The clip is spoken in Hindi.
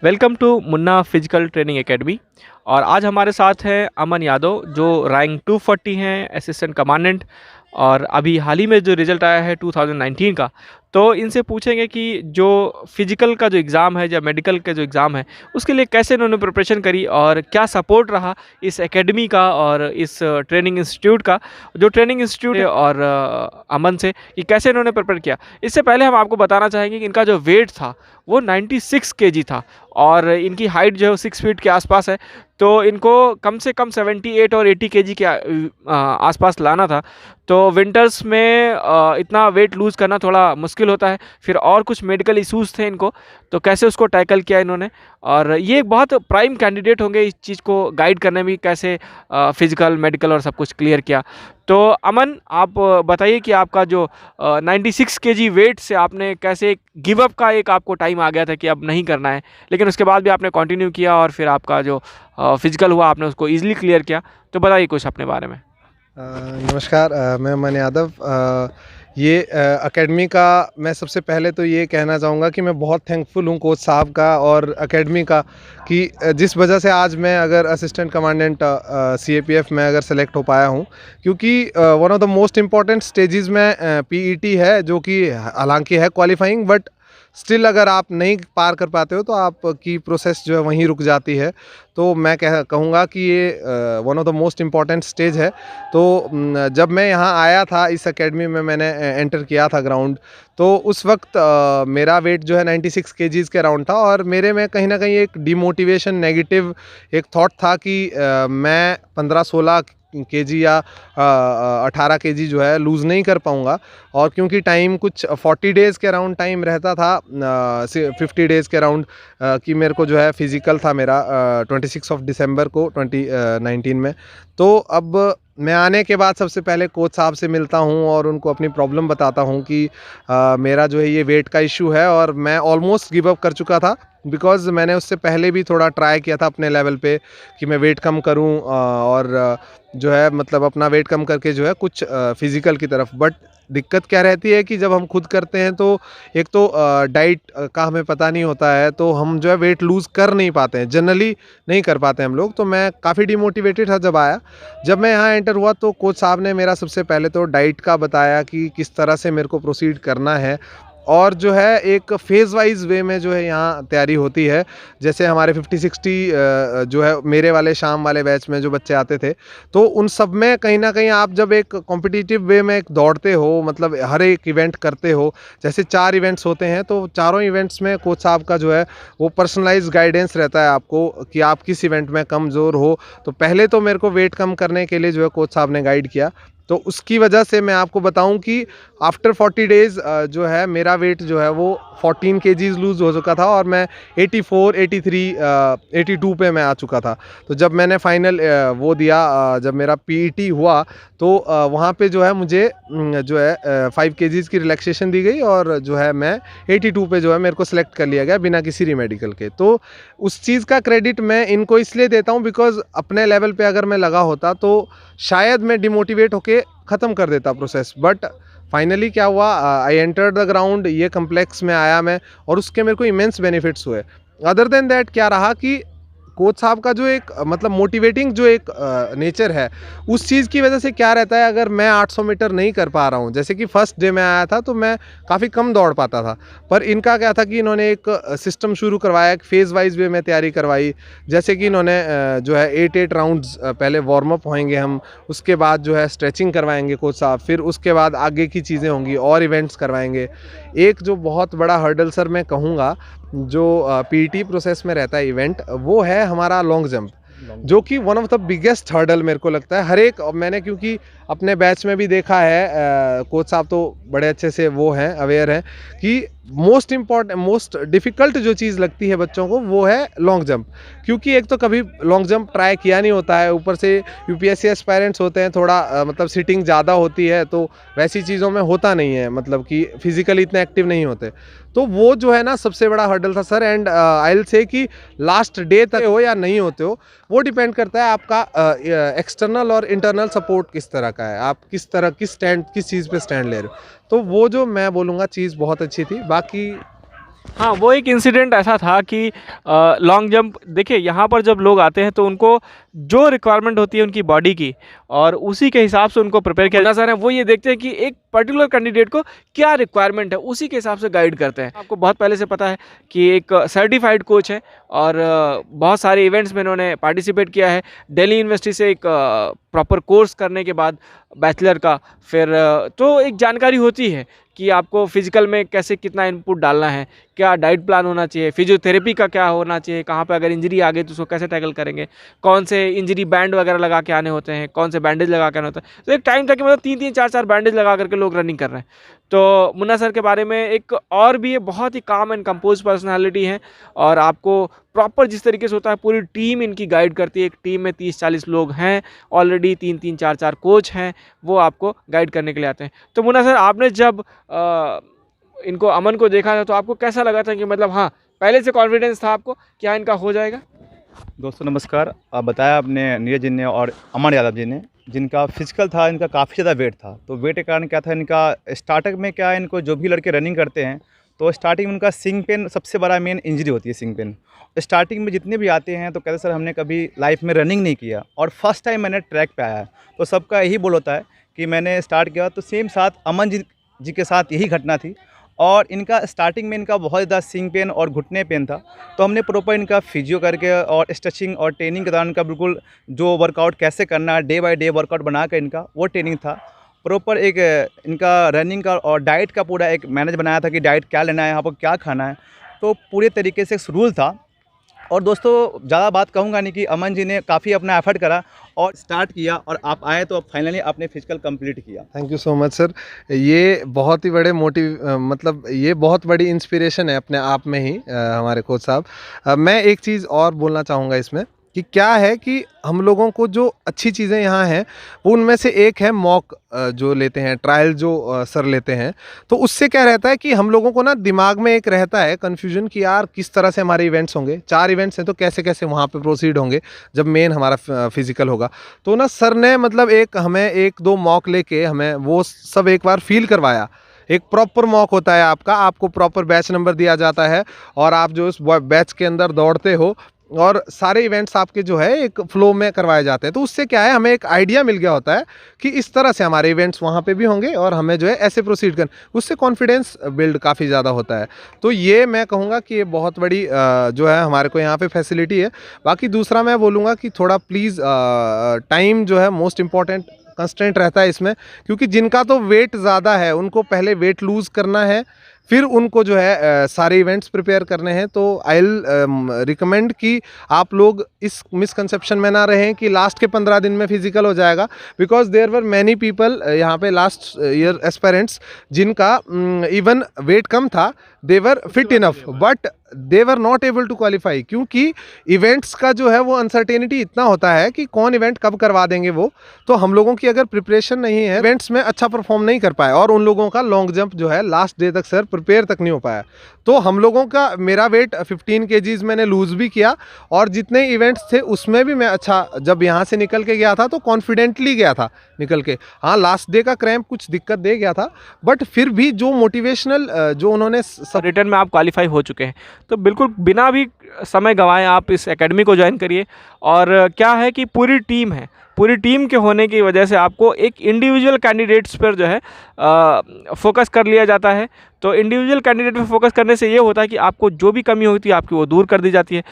Welcome to Munna physical training academy. और आज हमारे साथ हैं अमन यादव जो रैंक 240 हैं, असिस्टेंट कमांडेंट। और अभी हाल ही में जो रिज़ल्ट आया है 2019 का, तो इनसे पूछेंगे कि जो फिजिकल का जो एग्ज़ाम है या मेडिकल का जो एग्ज़ाम है उसके लिए कैसे इन्होंने प्रिपरेशन करी और क्या सपोर्ट रहा इस एकेडमी का और इस ट्रेनिंग इंस्टीट्यूट का, जो ट्रेनिंग इंस्टीट्यूट है, और अमन से कि कैसे इन्होंने प्रिपेयर किया। इससे पहले हम आपको बताना चाहेंगे कि इनका जो वेट था वो 96 केजी था और इनकी हाइट जो है वो 6 फीट के आसपास है। तो इनको कम से कम 78 और 80 केजी के आसपास लाना था। तो विंटर्स में इतना वेट लूज़ करना थोड़ा मुश्किल होता है। फिर और कुछ मेडिकल इश्यूज़ थे इनको, तो कैसे उसको टैकल किया इन्होंने। और ये एक बहुत प्राइम कैंडिडेट होंगे इस चीज़ को गाइड करने में, कैसे फिजिकल मेडिकल और सब कुछ क्लियर किया। तो अमन, आप बताइए कि आपका जो 96 केजी वेट से आपने कैसे गिव अप का एक आपको टाइम आ गया था कि अब नहीं करना है, लेकिन उसके बाद भी आपने कंटिन्यू किया और फिर आपका जो फिजिकल हुआ आपने उसको ईजिली क्लियर किया। तो बताइए कुछ अपने बारे में। नमस्कार। मैं अमन यादव। ये एकेडमी का मैं सबसे पहले तो ये कहना चाहूँगा कि मैं बहुत थैंकफुल हूँ कोच साहब का और एकेडमी का कि जिस वजह से आज मैं अगर असिस्टेंट कमांडेंट CAPF में अगर सेलेक्ट हो पाया हूँ, क्योंकि one of the most important stages में PET है, जो कि हालांकि है क्वालिफाइंग, बट स्टिल अगर आप नहीं पार कर पाते हो तो आपकी प्रोसेस जो है वहीं रुक जाती है। तो मैं कहूँगा कि ये one of the most important stage है। तो जब मैं यहाँ आया था इस एकेडमी में, मैंने एंटर किया था ग्राउंड, तो उस वक्त मेरा वेट जो है 96 केजीज़ के अराउंड था और मेरे में कहीं ना कहीं एक डिमोटिवेशन, नेगेटिव एक थॉट था कि मैं 15-16 केजी या 18 केजी जो है लूज़ नहीं कर पाऊँगा। और क्योंकि टाइम कुछ 40 डेज़ के अराउंड टाइम रहता था, 50 डेज़ के अराउंड, कि मेरे को जो है फिज़िकल था मेरा 26 ऑफ दिसंबर को 2019 में। तो अब मैं आने के बाद सबसे पहले कोच साहब से मिलता हूँ और उनको अपनी प्रॉब्लम बताता हूँ कि मेरा जो है ये वेट का इशू है और मैं ऑलमोस्ट गिव अप कर चुका था। बिकॉज़ मैंने उससे पहले भी थोड़ा ट्राई किया था अपने लेवल पे कि मैं वेट कम करूँ और जो है मतलब अपना वेट कम करके जो है कुछ फिज़िकल की तरफ। बट दिक्कत क्या रहती है कि जब हम खुद करते हैं तो एक तो डाइट का हमें पता नहीं होता है, तो हम जो है वेट लूज़ कर नहीं पाते हैं, जनरली नहीं कर पाते हम लोग। तो मैं काफ़ी डिमोटिवेटेड था जब आया। जब मैं यहाँ एंटर हुआ तो कोच साहब ने मेरा सबसे पहले तो डाइट का बताया कि किस तरह से मेरे को प्रोसीड करना है और जो है एक फेज़ वाइज वे में जो है यहाँ तैयारी होती है। जैसे हमारे 50-60 जो है मेरे वाले शाम वाले बैच में जो बच्चे आते थे, तो उन सब में कहीं ना कहीं आप जब एक कॉम्पिटिटिव वे में एक दौड़ते हो, मतलब हर एक इवेंट करते हो, जैसे 4 इवेंट्स होते हैं तो चारों इवेंट्स में कोच साहब का जो है वो पर्सनलाइज गाइडेंस रहता है आपको कि आप किस इवेंट में कमज़ोर हो। तो पहले तो मेरे को वेट कम करने के लिए जो है कोच साहब ने गाइड किया। तो उसकी वजह से मैं आपको बताऊं कि आफ्टर 40 डेज़ जो है मेरा वेट जो है वो 14 केजीज़ लूज़ हो चुका था और मैं 84, 83, 82 पे मैं आ चुका था। तो जब मैंने फाइनल वो दिया, जब मेरा PET हुआ, तो वहाँ पे जो है मुझे जो है 5 केजीज़ की रिलैक्सेशन दी गई और जो है मैं 82 पे जो है मेरे को सिलेक्ट कर लिया गया बिना किसी रीमेडिकल के। तो उस चीज़ का क्रेडिट मैं इनको इसलिए देता हूँ बिकॉज़ अपने लेवल पे अगर मैं लगा होता तो शायद मैं डिमोटिवेट होके ख़त्म कर देता प्रोसेस। बट फाइनली क्या हुआ, आई एंटर द ग्राउंड, ये कम्प्लेक्स में आया मैं और उसके मेरे को इमेंस बेनिफिट्स हुए। अदर देन दैट क्या रहा कि कोच साहब का जो एक मतलब मोटिवेटिंग जो एक नेचर है, उस चीज़ की वजह से क्या रहता है, अगर मैं 800 मीटर नहीं कर पा रहा हूँ, जैसे कि फर्स्ट डे में आया था तो मैं काफ़ी कम दौड़ पाता था, पर इनका क्या था कि इन्होंने एक सिस्टम शुरू करवाया, एक फेज़ वाइज वे में तैयारी करवाई। जैसे कि इन्होंने जो है 8 राउंड्स पहले वार्म अप होएंगे हम, उसके बाद जो है स्ट्रेचिंग करवाएंगे कोच साहब, फिर उसके बाद आगे की चीज़ें होंगी और इवेंट्स करवाएंगे। एक जो बहुत बड़ा हर्डल सर मैं कहूँगा जो PET प्रोसेस में रहता है इवेंट, वो है हमारा लॉन्ग जंप, जो कि one of the biggest hurdle मेरे को लगता है हर एक। मैंने क्योंकि अपने बैच में भी देखा है, कोच साहब तो बड़े अच्छे से वो हैं, अवेयर हैं कि मोस्ट इम्पॉर्टेंट, मोस्ट डिफ़िकल्ट जो चीज़ लगती है बच्चों को वो है लॉन्ग जंप। क्योंकि एक तो कभी लॉन्ग जंप ट्राई किया नहीं होता है, ऊपर से UPSC एस्पायरेंट्स होते हैं, थोड़ा मतलब सिटिंग ज़्यादा होती है, तो वैसी चीज़ों में होता नहीं है, मतलब कि फिजिकली इतने एक्टिव नहीं होते। तो वो जो है ना सबसे बड़ा हर्डल था sir. And I will say कि लास्ट डे तक हो या नहीं होते हो, वो डिपेंड करता है आपका एक्सटर्नल और इंटरनल सपोर्ट किस तरह का है, आप किस तरह किस चीज़ पे स्टैंड ले रहे हो। तो वो जो मैं बोलूँगा चीज़ बहुत अच्छी थी। बाकी हाँ, वो एक इंसिडेंट ऐसा था कि लॉन्ग जंप देखिए यहाँ पर जब लोग आते हैं तो उनको जो रिक्वायरमेंट होती है उनकी बॉडी की और उसी के हिसाब से उनको प्रिपेयर किया जाता है। वो ये देखते हैं कि एक पर्टिकुलर कैंडिडेट को क्या रिक्वायरमेंट है, उसी के हिसाब से गाइड करते हैं। आपको बहुत पहले से पता है कि एक सर्टिफाइड कोच है और बहुत सारे इवेंट्स में इन्होंने पार्टिसिपेट किया है। दिल्ली यूनिवर्सिटी से एक प्रॉपर कोर्स करने के बाद बैचलर का फिर तो एक जानकारी होती है कि आपको फिजिकल में कैसे कितना इनपुट डालना है, क्या डाइट प्लान होना चाहिए, फिजियोथेरेपी का क्या होना चाहिए, कहाँ पे अगर इंजरी आ गई तो उसको कैसे टैकल करेंगे, कौन से इंजरी बैंड वगैरह लगा के आने होते हैं, कौन से बैंडेज लगा के आने होते हैं। तो एक टाइम था कि मतलब 3-3 4-4 बैंडेज लगा करके लोग रनिंग कर रहे हैं। तो मुन्ना सर के बारे में एक और भी ये बहुत ही काम एंड कंपोज पर्सनैलिटी है और आपको प्रॉपर जिस तरीके से होता है पूरी टीम इनकी गाइड करती है। एक टीम में 30-40 लोग हैं ऑलरेडी, 3-3 4-4 कोच हैं, वो आपको गाइड करने के लिए आते हैं। तो मुन्ना सर आपने जब इनको अमन को देखा था तो आपको कैसा लगा था कि मतलब हाँ पहले से कॉन्फिडेंस था आपको क्या इनका हो जाएगा? दोस्तों नमस्कार। आप बताया आपने नीरज जी ने और अमन यादव जी ने, जिनका फिजिकल था, इनका काफ़ी ज़्यादा वेट था। तो वेट के कारण क्या था, इनका स्टार्टिंग में क्या है, इनको जो भी लड़के रनिंग करते हैं तो स्टार्टिंग में उनका सिंग पेन सबसे बड़ा मेन इंजरी होती है। सिंग पेन स्टार्टिंग में जितने भी आते हैं तो कहते सर हमने कभी लाइफ में रनिंग नहीं किया और फर्स्ट टाइम मैंने ट्रैक पे आया है। तो सबका यही बोल होता है कि मैंने स्टार्ट किया। तो सेम साथ अमन जी के साथ यही घटना थी और इनका स्टार्टिंग में इनका बहुत ज़्यादा सिंग पेन और घुटने पेन था। तो हमने प्रॉपर इनका फिजियो करके और स्ट्रेचिंग और ट्रेनिंग के दौरान इनका बिल्कुल जो वर्कआउट कैसे करना है, डे बाय डे वर्कआउट बना कर इनका वो ट्रेनिंग था। प्रॉपर एक इनका रनिंग का और डाइट का पूरा एक मैनेज बनाया था कि डाइट क्या लेना है, आपको क्या खाना है। तो पूरे तरीके से एक रूल था। और दोस्तों ज़्यादा बात कहूँगा नहीं कि अमन जी ने काफ़ी अपना एफर्ट करा और स्टार्ट किया और आप आए तो फाइनली आपने फिजिकल कंप्लीट किया। Thank you so much sir. ये बहुत ही बड़े मतलब ये बहुत बड़ी इंस्पिरेशन है अपने आप में ही हमारे कोच साहब। मैं एक चीज़ और बोलना चाहूँगा इसमें कि क्या है कि हम लोगों को जो अच्छी चीज़ें यहाँ हैं वो उनमें से एक है मॉक जो लेते हैं, ट्रायल जो सर लेते हैं। तो उससे क्या रहता है कि हम लोगों को ना दिमाग में एक रहता है कन्फ्यूजन कि यार किस तरह से हमारे इवेंट्स होंगे। 4 इवेंट्स हैं तो कैसे कैसे वहाँ पे प्रोसीड होंगे जब मेन हमारा फिजिकल होगा। तो ना सर ने मतलब एक हमें 1-2 मॉक लेके हमें वो सब एक बार फील करवाया। एक प्रॉपर मॉक होता है आपका, आपको प्रॉपर बैच नंबर दिया जाता है और आप जो उस बैच के अंदर दौड़ते हो और सारे इवेंट्स आपके जो है एक फ्लो में करवाए जाते हैं। तो उससे क्या है, हमें एक आइडिया मिल गया होता है कि इस तरह से हमारे इवेंट्स वहाँ पे भी होंगे और हमें जो है ऐसे प्रोसीड कर, उससे कॉन्फिडेंस बिल्ड काफ़ी ज़्यादा होता है। तो ये मैं कहूँगा कि ये बहुत बड़ी जो है हमारे को यहाँ पे फैसिलिटी है। बाकी दूसरा मैं बोलूँगा कि थोड़ा प्लीज़ टाइम जो है मोस्ट इम्पॉर्टेंट कंस्टेंट रहता है इसमें, क्योंकि जिनका तो वेट ज़्यादा है उनको पहले वेट लूज़ करना है, फिर उनको जो है सारे इवेंट्स प्रिपेयर करने हैं। तो आई विल रिकमेंड कि आप लोग इस मिसकंसेप्शन में ना रहें कि लास्ट के 15 दिन में फिजिकल हो जाएगा, because there were many people यहाँ पे लास्ट ईयर एस्पेरेंट्स जिनका इवन वेट कम था, they were fit enough but they were not able to qualify, क्योंकि इवेंट्स का जो है वो अनसर्टेनिटी इतना होता है कि कौन इवेंट कब करवा देंगे वो। तो हम लोगों की अगर प्रिपरेशन नहीं है, इवेंट्स में अच्छा परफॉर्म नहीं कर पाए और उन लोगों का लॉन्ग जंप जो है लास्ट डे तक सर प्रिपेयर तक नहीं हो पाया। तो हम लोगों का, मेरा वेट 15 kgs मैंने लूज़ भी किया और जितने इवेंट्स थे उसमें भी मैं अच्छा, जब यहाँ से निकल के गया था तो कॉन्फिडेंटली गया था निकल के। हाँ, लास्ट डे का क्रैम्प कुछ दिक्कत दे गया था, बट फिर भी जो मोटिवेशनल जो उन्होंने रिटर्न में आप क्वालिफाई हो चुके हैं। तो बिल्कुल बिना भी समय गंवाए आप इस एकेडमी को ज्वाइन करिए। और क्या है कि पूरी टीम है, पूरी टीम के होने की वजह से आपको एक इंडिविजुअल कैंडिडेट्स पर जो है फोकस कर लिया जाता है। तो इंडिविजुअल कैंडिडेट पर फोकस करने से ये होता है कि आपको जो भी कमी होती है आपकी वो दूर कर दी जाती है।